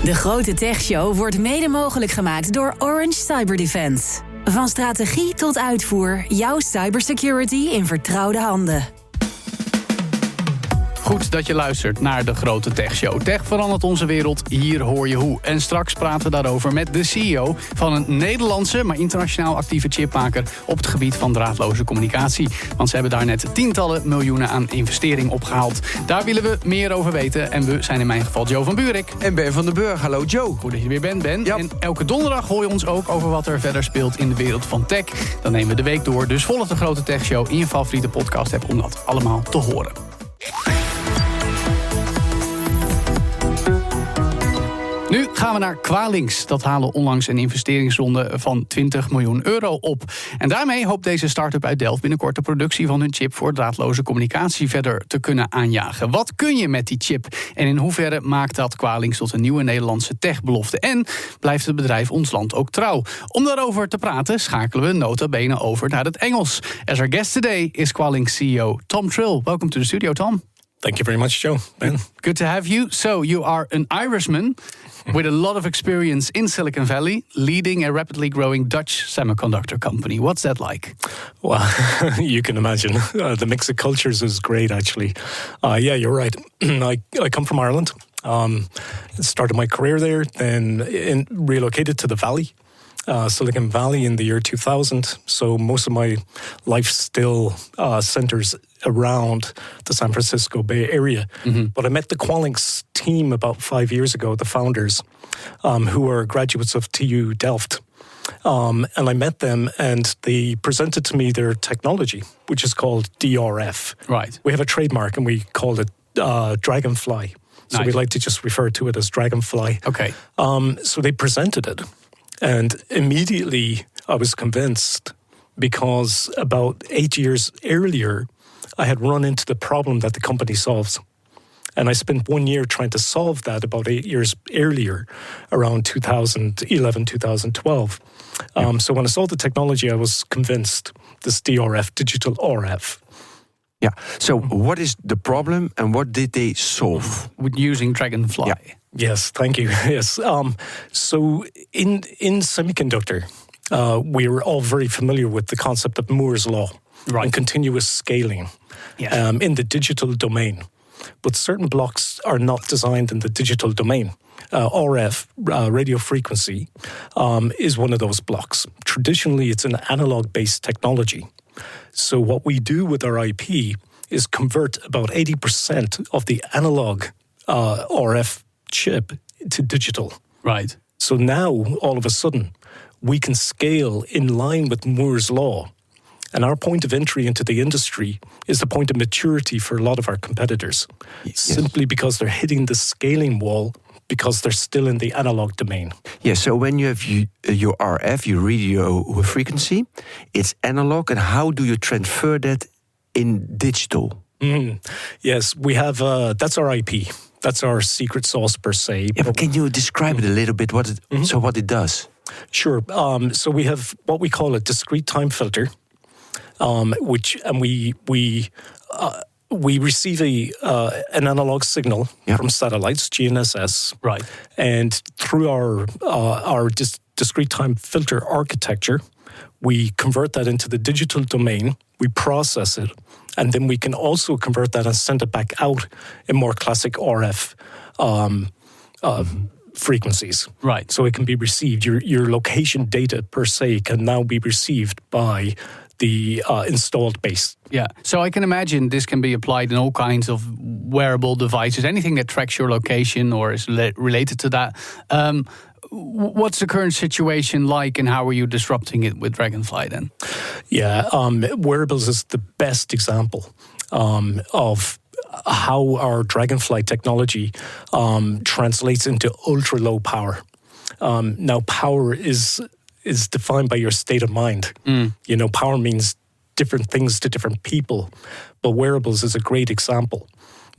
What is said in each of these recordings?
De Grote Tech Show wordt mede mogelijk gemaakt door Orange Cyberdefense. Van strategie tot uitvoer, jouw cybersecurity in vertrouwde handen. Goed dat je luistert naar de Grote Tech Show. Tech verandert onze wereld, hier hoor je hoe. En straks praten we daarover met de CEO van een Nederlandse, maar internationaal actieve chipmaker op het gebied van draadloze communicatie. Want ze hebben daar net tientallen miljoenen aan investering opgehaald. Daar willen we meer over weten. En we zijn in mijn geval Joe van Burik. En Ben van den Burg. Hallo Joe. Goed dat je weer bent, Ben. Ja. En elke donderdag hoor je ons ook over wat er verder speelt in de wereld van tech. Dan nemen we de week door. Dus volg de Grote Tech Show in je favoriete podcast app om dat allemaal te horen. Nu gaan we naar Qualinx. Dat haalde onlangs een investeringsronde van 20 miljoen euro op. En daarmee hoopt deze start-up uit Delft binnenkort de productie van hun chip voor draadloze communicatie verder te kunnen aanjagen. Wat kun je met die chip? En in hoeverre maakt dat Qualinx tot een nieuwe Nederlandse tech-belofte? En blijft het bedrijf ons land ook trouw? Om daarover te praten schakelen we nota bene over naar het Engels. As our guest today is Qualinx CEO Tom Trill. Welcome to the studio, Tom. Thank you very much, Joe. Ben. Good to have you. So you are an Irishman with a lot of experience in Silicon Valley, leading a rapidly growing Dutch semiconductor company. What's that like? Well, you can imagine. The mix of cultures is great, actually. Yeah, you're right. I come from Ireland. Started my career there, then relocated to the Valley. Silicon Valley in the year 2000. So most of my life still centers around the San Francisco Bay Area. Mm-hmm. But I met the Qualinx team about 5 years ago, the founders, who are graduates of TU Delft. And I met them and they presented to me their technology, which is called DRF. Right. We have a trademark and we call it Dragonfly. So Nice. we like to just refer to it as Dragonfly. Okay. So they presented it. And immediately I was convinced because about 8 years earlier, I had run into the problem that the company solves. And I spent 1 year trying to solve that about 8 years earlier, around 2011, 2012. So when I saw the technology, I was convinced this DRF, digital RF. Yeah. So what is the problem and what did they solve? With using Dragonfly. Yeah. Yes, thank you. Yes. So in semiconductor, we're all very familiar with the concept of Moore's law, Right. and continuous scaling, Yes. in the digital domain. But certain blocks are not designed in the digital domain. RF, radio frequency, is one of those blocks. Traditionally, it's an analog-based technology. So what we do with our IP is convert about 80% of the analog RF chip to digital. Right. So now, all of a sudden, we can scale in line with Moore's law. And our point of entry into the industry is the point of maturity for a lot of our competitors, simply because they're hitting the scaling wall because they're still in the analog domain. Yeah, so when you have your RF, your radio frequency, it's analog. And how do you transfer that in digital? Yes, we have, that's our IP. That's our secret sauce per se. Yeah, but can you describe it a little bit, what it does? Sure. So we have what we call a discrete time filter, we receive an analog signal from satellites, GNSS, Right. and through our discrete time filter architecture, we convert that into the digital domain. We process it, and then we can also convert that and send it back out in more classic RF frequencies. Right. So it can be received. Your location data per se can now be received by the installed base. Yeah. So I can imagine this can be applied in all kinds of wearable devices, anything that tracks your location or is related to that. What's the current situation like and how are you disrupting it with Dragonfly then? Yeah, wearables is the best example of how our Dragonfly technology translates into ultra low power. Now, power is defined by your state of mind. You know, power means different things to different people, but wearables is a great example.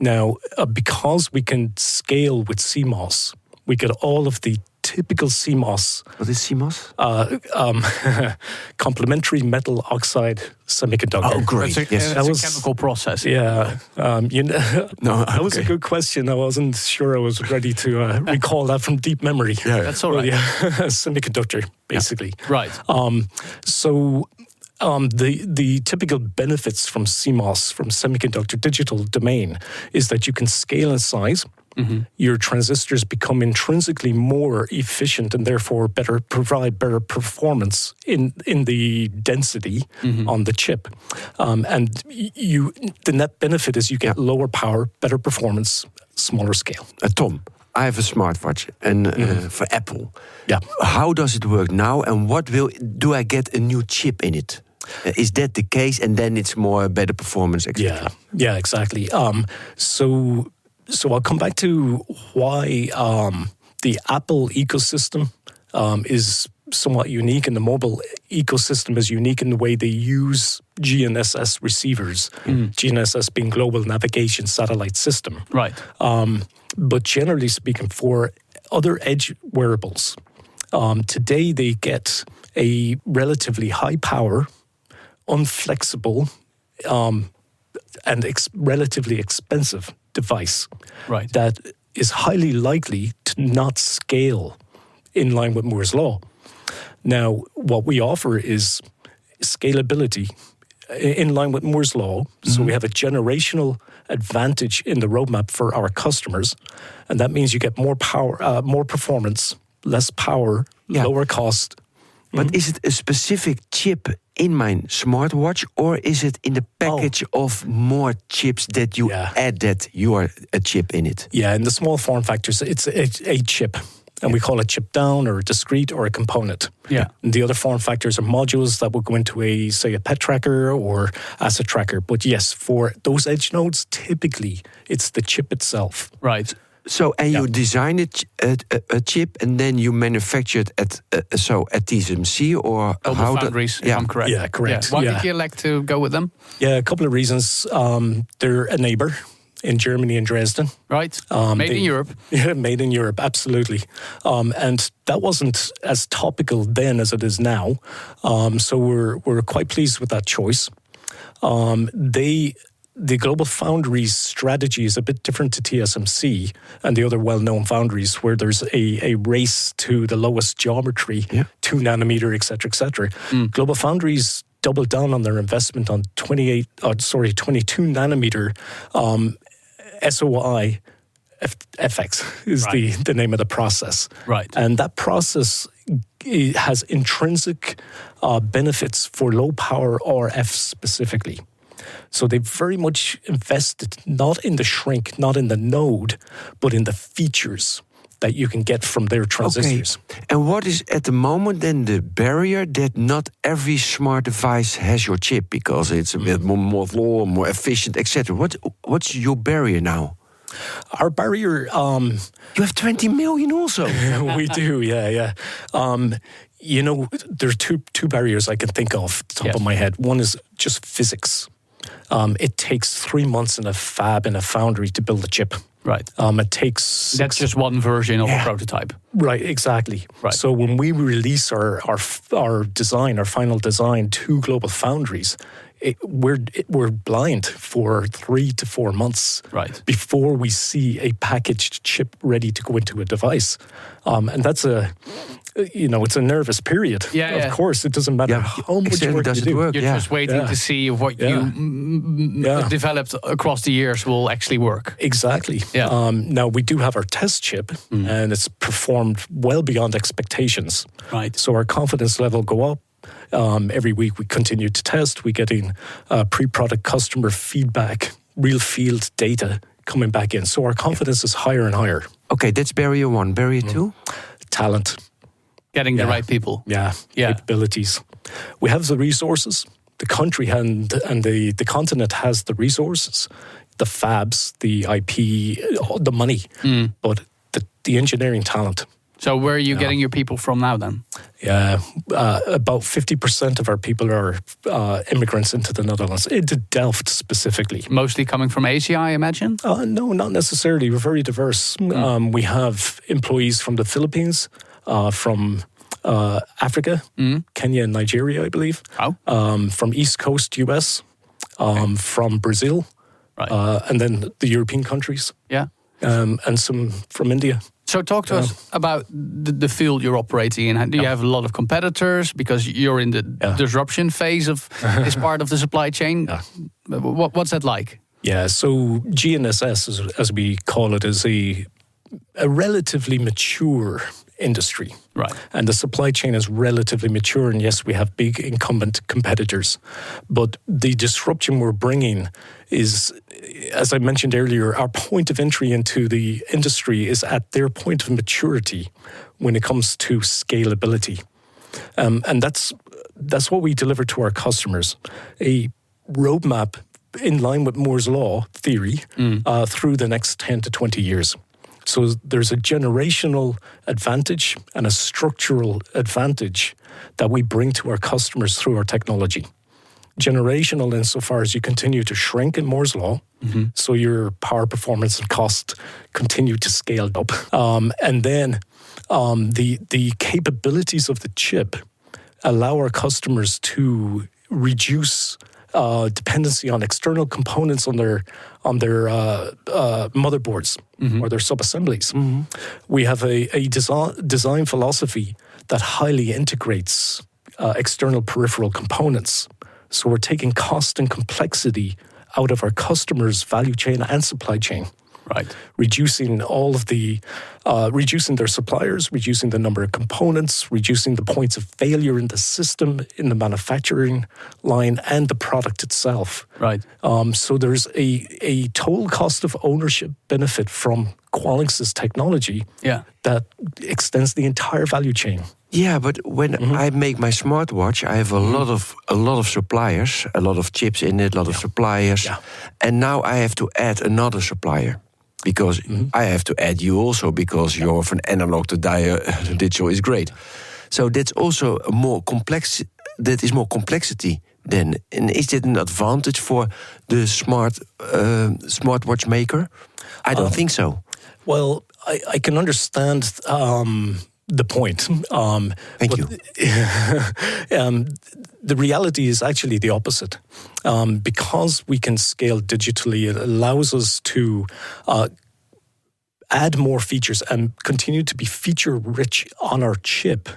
Now, because we can scale with CMOS, we get all of the typical CMOS. What is CMOS? Complementary metal oxide semiconductor. Oh, great. That was a chemical process. Yeah. That was a good question. I wasn't sure I was ready to recall that from deep memory. Yeah. That's all right. Semiconductor, basically. Yeah. Right. The typical benefits from CMOS, from semiconductor digital domain, is that you can scale in size. Mm-hmm. Your transistors become intrinsically more efficient and therefore provide better performance in the density on the chip. And the net benefit is you get lower power, better performance, smaller scale. Tom, I have a smartwatch and for Apple. Yeah. How does it work now? And do I get a new chip in it? Is that the case? And then it's more better performance, etc. Yeah, exactly. So I'll come back to why the Apple ecosystem is somewhat unique, and the mobile ecosystem is unique in the way they use GNSS receivers. GNSS being Global Navigation Satellite System. Right. But generally speaking, for other edge wearables, today they get a relatively high power, unflexible, and relatively expensive device that is highly likely to not scale in line with Moore's law. Now, what we offer is scalability in line with Moore's law. So we have a generational advantage in the roadmap for our customers. And that means you get more power, more performance, less power, lower cost. But is it a specific chip in my smartwatch, or is it in the package of more chips that you add that you are a chip in it? Yeah, in the small form factors, it's a chip. And we call it chip down or a discrete or a component. Yeah. And the other form factors are modules that will go into a pet tracker or asset tracker. But yes, for those edge nodes, typically it's the chip itself. Right. So, and you design a chip and then you manufacture it at TSMC or how foundries, if I'm correct. Yeah, correct. Yeah. Why did you elect to go with them? Yeah, a couple of reasons. They're a neighbor in Germany and Dresden. Right. Made in Europe. Yeah, made in Europe, absolutely. And that wasn't as topical then as it is now. So we're quite pleased with that choice. The Global Foundries strategy is a bit different to TSMC and the other well-known foundries, where there's a race to the lowest geometry, 2 nanometer, et cetera, Global Foundries doubled down on their investment on 22 nanometer SOI FX is the name of the process. Right. And that process has intrinsic benefits for low power RF specifically. So they very much invested not in the shrink, not in the node, but in the features that you can get from their transistors. Okay. And what is at the moment then the barrier that not every smart device has your chip because it's a bit more low, more efficient, etc.? What's your barrier now? Our barrier... you have 20 million also. We do, yeah. There are two barriers I can think of off the top of my head. One is just physics. It takes 3 months in a fab, in a foundry, to build a chip. Right. It takes... That's just one version of a prototype. Right, exactly. Right. So when we release our design, our final design to global foundries, we're blind for 3 to 4 months before we see a packaged chip ready to go into a device. And that's it's a nervous period. Of course, it doesn't matter how much work you do. You're just waiting to see if what you developed across the years will actually work. Exactly. Yeah. Now, we do have our test chip, and it's performed well beyond expectations. Right. So our confidence level go up. Every week we continue to test. We're getting pre-product customer feedback, real field data coming back in. So our confidence is higher and higher. Okay, that's barrier 1. Barrier 2? Talent. Getting the right people. Yeah. Capabilities. We have the resources. The country and the continent has the resources, the fabs, the IP, the money, but the engineering talent. So where are you getting your people from now then? Yeah, about 50% of our people are immigrants into the Netherlands, into Delft specifically. Mostly coming from Asia, I imagine? No, not necessarily. We're very diverse. We have employees from the Philippines, from Africa, Kenya and Nigeria, I believe. From East Coast US, from Brazil, and then the European countries. Yeah. And some from India. So talk to us about the field you're operating in. Do you have a lot of competitors because you're in the disruption phase of this part of the supply chain? What's that like? Yeah, so GNSS, as we call it, is a relatively mature industry. Right. And the supply chain is relatively mature. And yes, we have big incumbent competitors. But the disruption we're bringing is, as I mentioned earlier, our point of entry into the industry is at their point of maturity when it comes to scalability. And that's what we deliver to our customers, a roadmap in line with Moore's Law theory through the next 10 to 20 years. So there's a generational advantage and a structural advantage that we bring to our customers through our technology. Generational insofar as you continue to shrink in Moore's Law, so your power, performance, and cost continue to scale up. And then the capabilities of the chip allow our customers to reduce dependency on external components on their motherboards or their sub-assemblies. We have a design philosophy that highly integrates external peripheral components. So we're taking cost and complexity out of our customers' value chain and supply chain. Right. Reducing all of the, reducing their suppliers, reducing the number of components, reducing the points of failure in the system, in the manufacturing line, and the product itself. Right. So there's a total cost of ownership benefit from Qualinx's technology that extends the entire value chain. Yeah, but when I make my smartwatch, I have a lot of suppliers, a lot of chips in it, a lot of suppliers, and now I have to add another supplier. Because I have to add you also, because you're from analog to digital is great. So that's also more complex. That is more complexity then. And is that an advantage for the smartwatch maker? I don't think so. Well, I can understand the point. Thank you. The reality is actually the opposite. Because we can scale digitally, it allows us to add more features and continue to be feature-rich on our chip.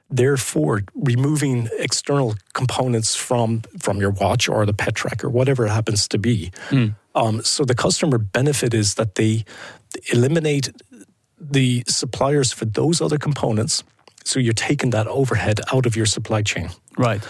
Therefore, removing external components from your watch or the pet tracker, whatever it happens to be. So the customer benefit is that they eliminate the suppliers for those other components. So you're taking that overhead out of your supply chain. Right.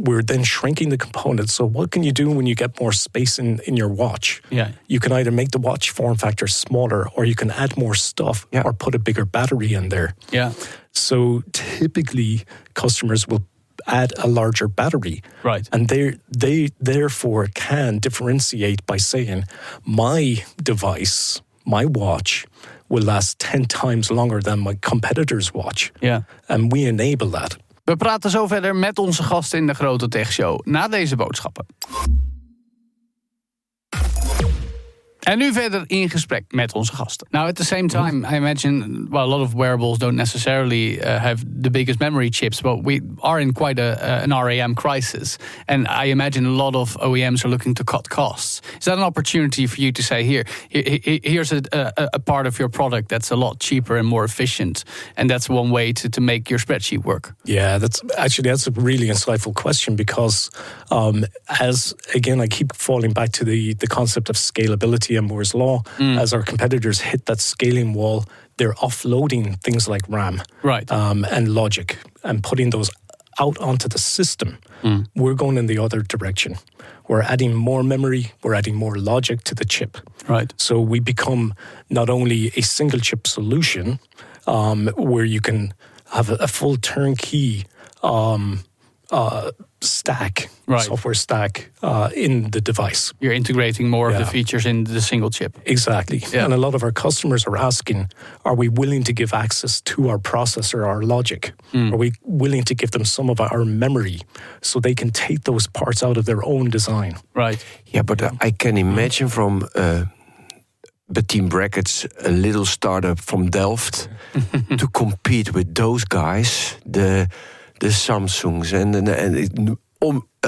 We're then shrinking the components. So what can you do when you get more space in your watch? Yeah. You can either make the watch form factor smaller, or you can add more stuff or put a bigger battery in there. Yeah. So typically customers will add a larger battery. Right. And they therefore can differentiate by saying, my device, my watch, will last 10 times longer than my competitor's watch. Yeah. And we enable that. We praten zo verder met onze gasten in de Grote Tech Show na deze boodschappen. En nu verder in gesprek met onze gasten. Now, at the same time, I imagine, well, a lot of wearables don't necessarily have the biggest memory chips, but we are in quite an RAM crisis. And I imagine a lot of OEMs are looking to cut costs. Is that an opportunity for you to say, here's a part of your product that's a lot cheaper and more efficient, and that's one way to make your spreadsheet work? Yeah, that's a really insightful question, because I keep falling back to the concept of scalability and Moore's Law. As our competitors hit that scaling wall, they're offloading things like RAM and logic and putting those out onto the system. We're going in the other direction. We're adding more memory, we're adding more logic to the chip. Right. So we become not only a single chip solution where you can have a full turnkey stack, software stack in the device. You're integrating more of the features in the single chip. Exactly. Yeah. And a lot of our customers are asking, are we willing to give access to our processor, our logic? Are we willing to give them some of our memory so they can take those parts out of their own design? Right. Yeah, but I can imagine from between brackets, a little startup from Delft to compete with those guys, the Samsungs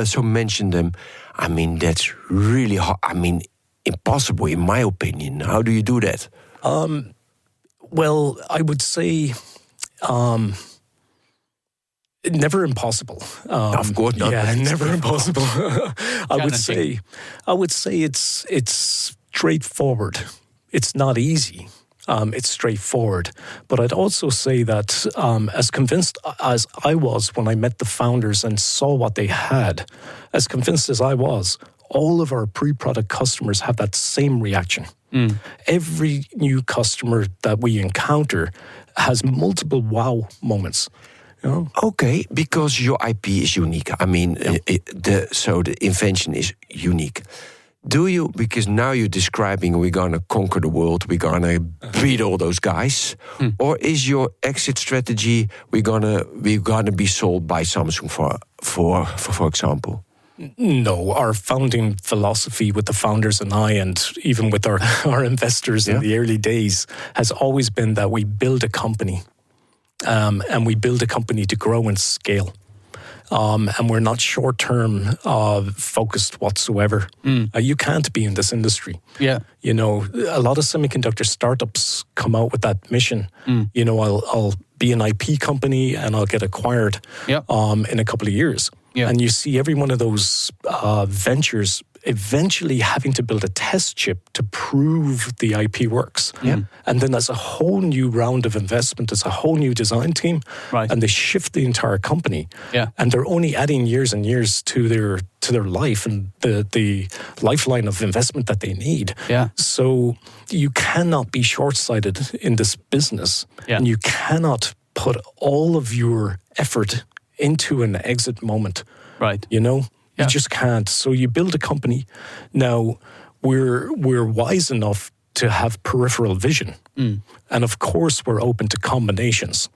so mention them. I mean, that's really hard. I mean, impossible in my opinion. How do you do that? Well, I would say never impossible. Of course not. Yeah, never impossible. I would say it's straightforward. It's not easy. It's straightforward. But I'd also say that as convinced as I was when I met the founders and saw what they had, as convinced as I was, all of our pre-product customers have that same reaction. Every new customer that we encounter has multiple wow moments. You know? Okay, because your IP is unique. I mean, so the invention is unique. Do you, because now you're describing we're going to conquer the world, we're going to beat all those guys, or is your exit strategy we're going to be sold by Samsung for example? No, our founding philosophy with the founders and I, and even with our investors in the early days, has always been that we build a company, and we build a company to grow and scale. And we're not short-term focused whatsoever. You can't be in this industry. Yeah, you know, a lot of semiconductor startups come out with that mission. You know, I'll be an IP company and I'll get acquired in a couple of years. Yeah. And you see every one of those ventures eventually having to build a test chip to prove the IP works. Yeah. And then there's a whole new round of investment. There's a whole new design team. Right. And they shift the entire company. Yeah. And they're only adding years and years to their life and the lifeline of investment that they need. Yeah. So you cannot be short-sighted in this business. Yeah. And you cannot put all of your effort into an exit moment. Right. You know? You just can't. So you build a company. Now, we're wise enough to have peripheral vision. And of course, we're open to combinations.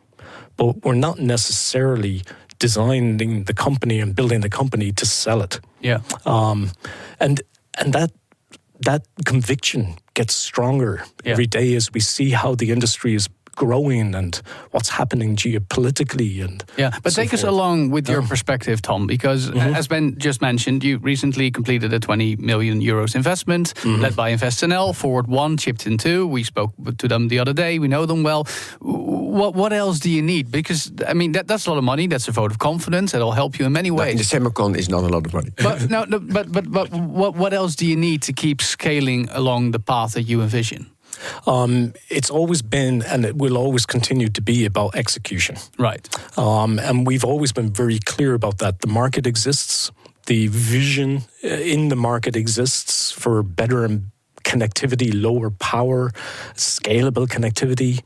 But we're not necessarily designing the company and building the company to sell it. Yeah. And that conviction gets stronger every day as we see how the industry is growing and what's happening geopolitically and but so take us forth. along with your perspective, Tom, because as Ben just mentioned, you recently completed a 20 million euros investment led by InvestNL, Forward One, Chipped in Two. We spoke to them the other day. We know them well. What else do you need? Because I mean that's a lot of money. That's a vote of confidence. It'll help you in many ways. The semicon is not a lot of money. But but what else do you need to keep scaling along the path that you envision? It's always been, and it will always continue to be, about execution. Right. And we've always been very clear about that. The market exists. The vision in the market exists for better and connectivity, lower power, scalable connectivity,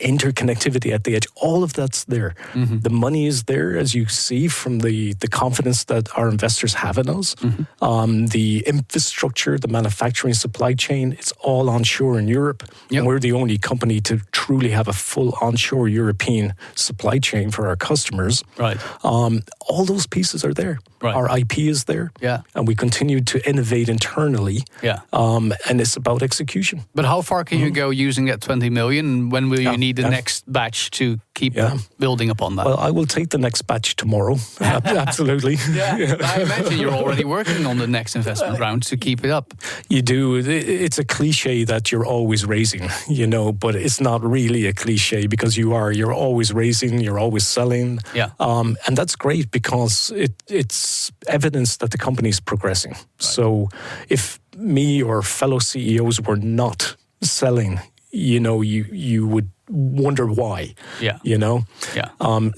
interconnectivity at the edge. All of that's there. The money is there, as you see from the confidence that our investors have in us. The infrastructure, the manufacturing supply chain, it's all onshore in Europe. And we're the only company to truly have a full onshore European supply chain for our customers. Right. All those pieces are there. Right. Our IP is there. Yeah. And we continue to innovate internally. Yeah. And it's about execution. But how far can you go using that 20 million? When will you need the next batch to keep building upon that? Well, I will take the next batch tomorrow. Absolutely. I imagine you're already working on the next investment round to keep it up. You do. It's a cliche that you're always raising, you know, but it's not really a cliche because you're always raising, you're always selling. Yeah. And that's great because it's evidence that the company is progressing. Right. So if me or fellow CEOs were not selling, you know, you would wonder why. Yeah. You know? Yeah.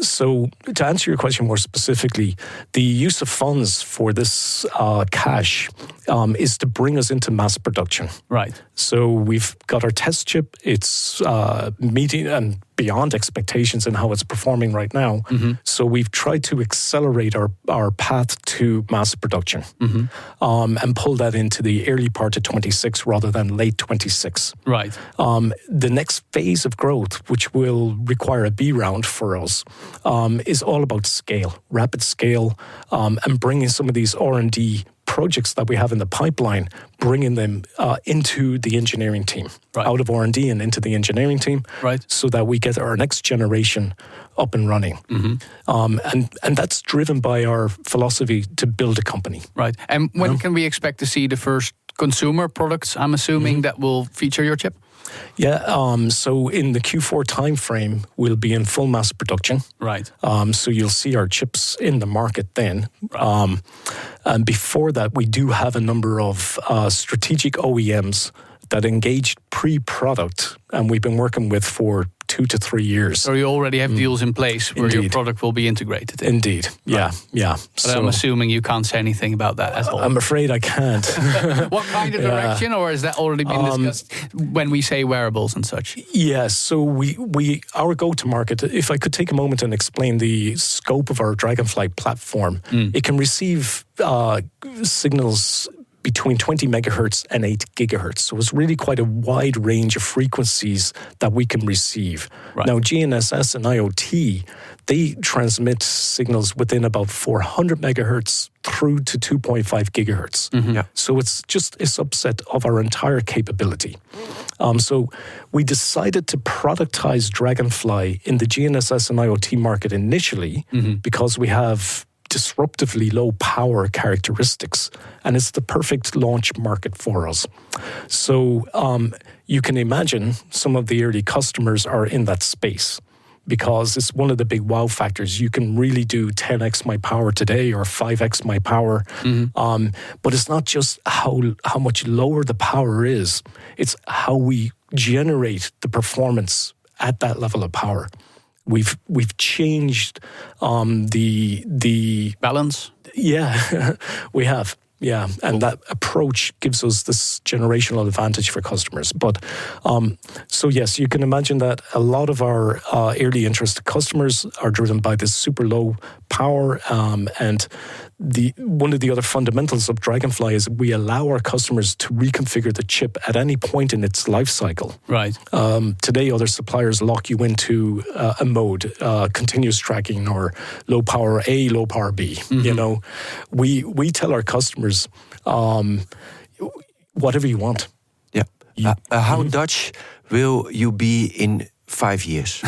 So to answer your question more specifically, the use of funds for this cash is to bring us into mass production. Right. So we've got our test chip. It's meeting and beyond expectations in how it's performing right now. So we've tried to accelerate our path to mass production and pull that into the early part of 26 rather than late 26. Right. The next phase of growth, which will require a B round for us, is all about scale, rapid scale, and bringing some of these R&D projects that we have in the pipeline, bringing them into the engineering team, out of R&D and into the engineering team, so that we get our next generation up and running. And that's driven by our philosophy to build a company. Right. And when can we expect to see the first consumer products, I'm assuming, that will feature your chip? Yeah, so in the Q4 timeframe, we'll be in full mass production. Right. So you'll see our chips in the market then. And before that, we do have a number of strategic OEMs that engaged pre-product, and we've been working with for 2 to 3 years. So you already have deals in place where your product will be integrated. Indeed, yeah. But I'm assuming you can't say anything about that at all. I'm afraid I can't. What kind of direction, or has that already been discussed when we say wearables and such? Yes, so we our go-to-market, if I could take a moment and explain the scope of our Dragonfly platform, it can receive signals between 20 megahertz and 8 gigahertz. So it's really quite a wide range of frequencies that we can receive. Now, GNSS and IoT, they transmit signals within about 400 megahertz through to 2.5 gigahertz. So it's just a subset of our entire capability. So we decided to productize Dragonfly in the GNSS and IoT market initially because we have disruptively low power characteristics, and it's the perfect launch market for us. So you can imagine some of the early customers are in that space because it's one of the big wow factors. You can really do 10x my power today or 5x my power, but it's not just how much lower the power is, it's how we generate the performance at that level of power. We've changed the balance. Yeah, we have. Yeah, and that approach gives us this generational advantage for customers. But so yes, you can imagine that a lot of our early interest customers are driven by this super low power. And one of the other fundamentals of Dragonfly is we allow our customers to reconfigure the chip at any point in its life cycle. Right. Today, other suppliers lock you into a mode, continuous tracking, or low power A, low power B. You know, we tell our customers, whatever you want. Yeah. How Dutch will you be in 5 years?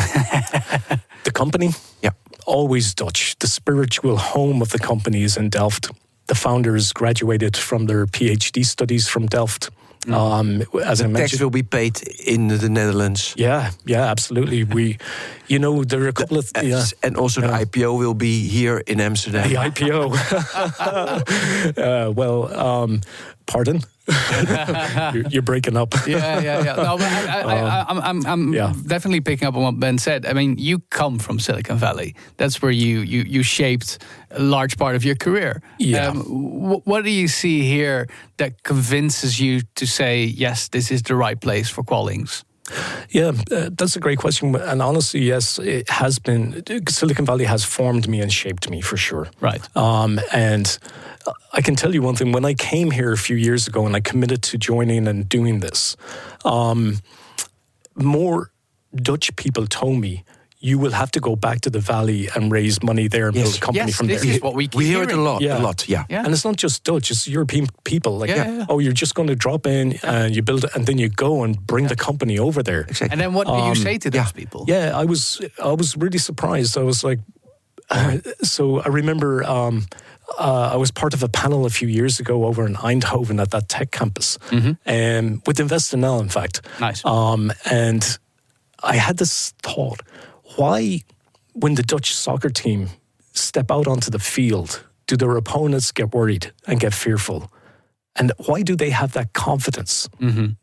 The company? Yeah. Always Dutch. The spiritual home of the company is in Delft. The founders graduated from their PhD studies from Delft. As I mentioned, tax will be paid in the Netherlands. Yeah, absolutely. There are a couple of and also the IPO will be here in Amsterdam. The IPO. Pardon? You're breaking up. Yeah. No, but I'm definitely picking up on what Ben said. I mean, you come from Silicon Valley. That's where you shaped a large part of your career. Yeah. What do you see here that convinces you to say, yes, this is the right place for Qualinx? Yeah, that's a great question. And honestly, yes, it has been. Silicon Valley has formed me and shaped me for sure. Right. And I can tell you one thing. When I came here a few years ago and I committed to joining and doing this, more Dutch people told me, you will have to go back to the Valley and raise money there and build a company from there. This is what we hear it a lot. Yeah. And it's not just Dutch, it's European people. Oh, you're just going to drop in and you build it, and then you go and bring the company over there. Exactly. And then what do you say to those people? Yeah, I was really surprised. I was like, so I remember I was part of a panel a few years ago over in Eindhoven at that tech campus, with InvestNL, in fact. Nice. And I had this thought. Why, when the Dutch soccer team step out onto the field, do their opponents get worried and get fearful? And why do they have that confidence?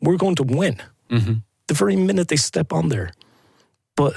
We're going to win. The very minute they step on there. But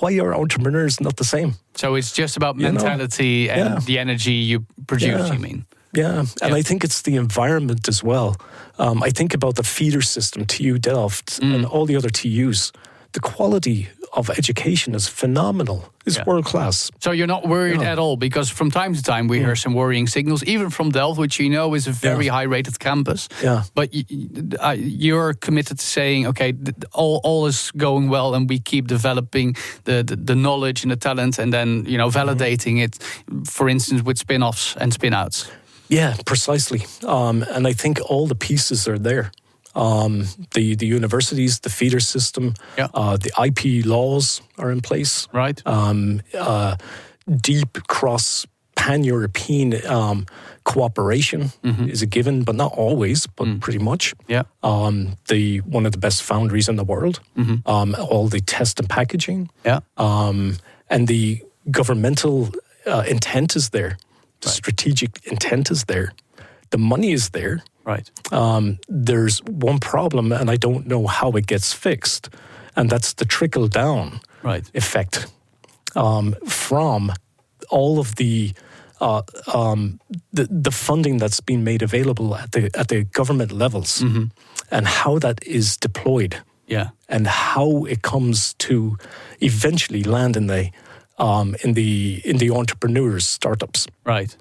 why are entrepreneurs not the same? So it's just about mentality and the energy you produce, you mean? Yeah, and I think it's the environment as well. I think about the feeder system, TU Delft, and all the other TUs. The quality of education is phenomenal. It's world class. So you're not worried at all, because from time to time we hear some worrying signals, even from Delft, which you know is a very high-rated campus. Yeah. But you're committed to saying, okay, all is going well, and we keep developing the knowledge and the talent, and then validating it, for instance, with spin-offs and spin-outs. Yeah, precisely. And I think all the pieces are there. The universities, the feeder system, the IP laws are in place. Right. Deep cross pan-European cooperation is a given, but not always, but pretty much. Yeah. One of the best foundries in the world. All the test and packaging. Yeah. And the governmental intent is there. The strategic intent is there. The money is there. Right. There's one problem, and I don't know how it gets fixed, and that's the trickle-down effect from all of the funding that's been made available at the government levels, and how that is deployed, and how it comes to eventually land in the entrepreneurs, startups. Right.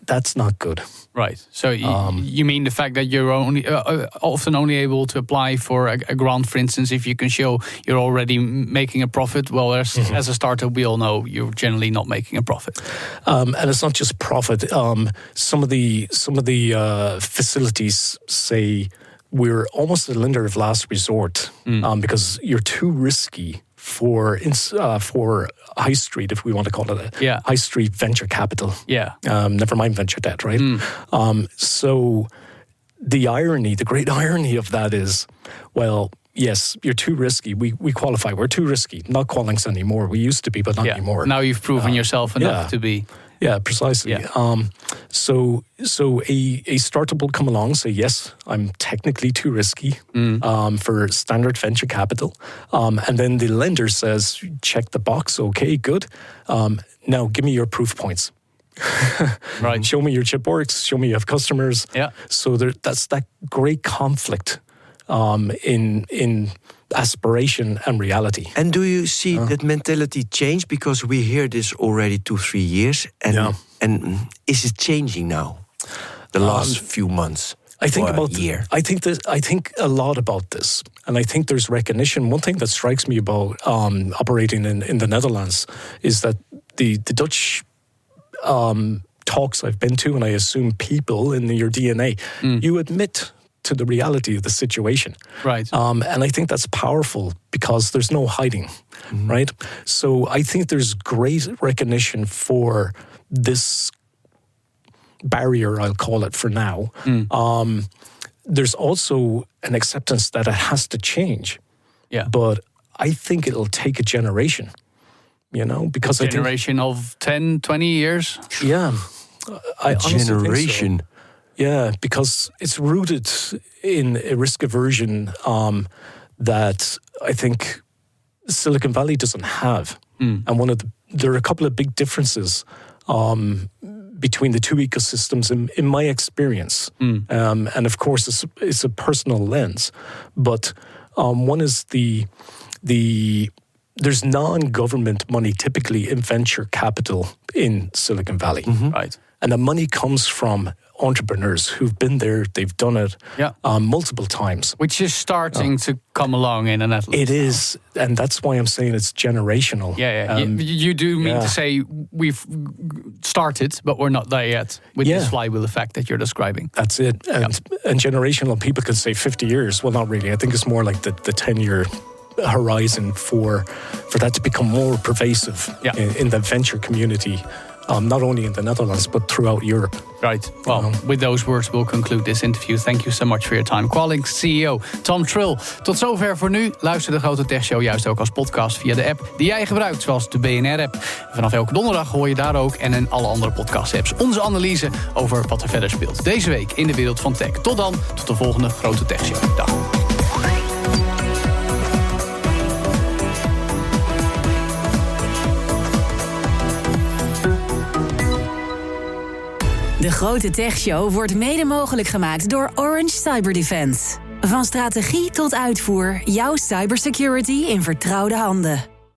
That's not good. Right. So you mean the fact that you're only often only able to apply for a grant, for instance, if you can show you're already making a profit? Well, as a startup, we all know you're generally not making a profit. And it's not just profit. Some of the facilities say we're almost a lender of last resort because you're too risky for high street, if we want to call it high street venture capital. Yeah. Never mind venture debt, right? So the great irony of that is, well, yes, you're too risky. We qualify. We're too risky. Not Qualinx anymore. We used to be, but not anymore. Now you've proven yourself enough to be. Yeah, precisely. Yeah. So a startup will come along and say, yes, I'm technically too risky for standard venture capital. And then the lender says, check the box, okay, good. Now give me your proof points. Right. Show me your chip works, show me you have customers. Yeah. So that's that great conflict in aspiration and reality. And do you see that mentality change? Because we hear this already 2-3 years. And is it changing now? The last few months? I think I think a lot about this. And I think there's recognition. One thing that strikes me about operating in the Netherlands is that the Dutch talks I've been to, and I assume people in your DNA, you admit to the reality of the situation. Right. And I think that's powerful because there's no hiding, right? So I think there's great recognition for this barrier, I'll call it for now. There's also an acceptance that it has to change. Yeah. But I think it'll take a generation, because a generation of 10, 20 years? Yeah. A generation. So. Yeah, because it's rooted in a risk aversion that I think Silicon Valley doesn't have. And there are a couple of big differences between the two ecosystems in my experience. And of course, it's a personal lens. But one is there's non-government money typically in venture capital in Silicon Valley. Right. And the money comes from entrepreneurs who've been there, they've done it multiple times. Which is starting to come along in the Netherlands. It is, and that's why I'm saying it's generational. Yeah. You do mean to say we've started, but we're not there yet with this flywheel effect that you're describing. That's it. And generational, people could say 50 years. Well, not really. I think it's more like the 10-year horizon for that to become more pervasive in the venture community. Not only in the Netherlands, but throughout Europe. Right. Well, with those words, we'll conclude this interview. Thank you so much for your time. Qualinx CEO Tom Trill. Tot zover voor nu. Luister de Grote Tech Show juist ook als podcast via de app die jij gebruikt, zoals de BNR-app. Vanaf elke donderdag hoor je daar ook en in alle andere podcast-apps onze analyse over wat er verder speelt. Deze week in de wereld van tech. Tot dan, tot de volgende Grote Tech Show. Dag. De Grote Tech Show wordt mede mogelijk gemaakt door Orange Cyberdefense. Van strategie tot uitvoer, jouw cybersecurity in vertrouwde handen.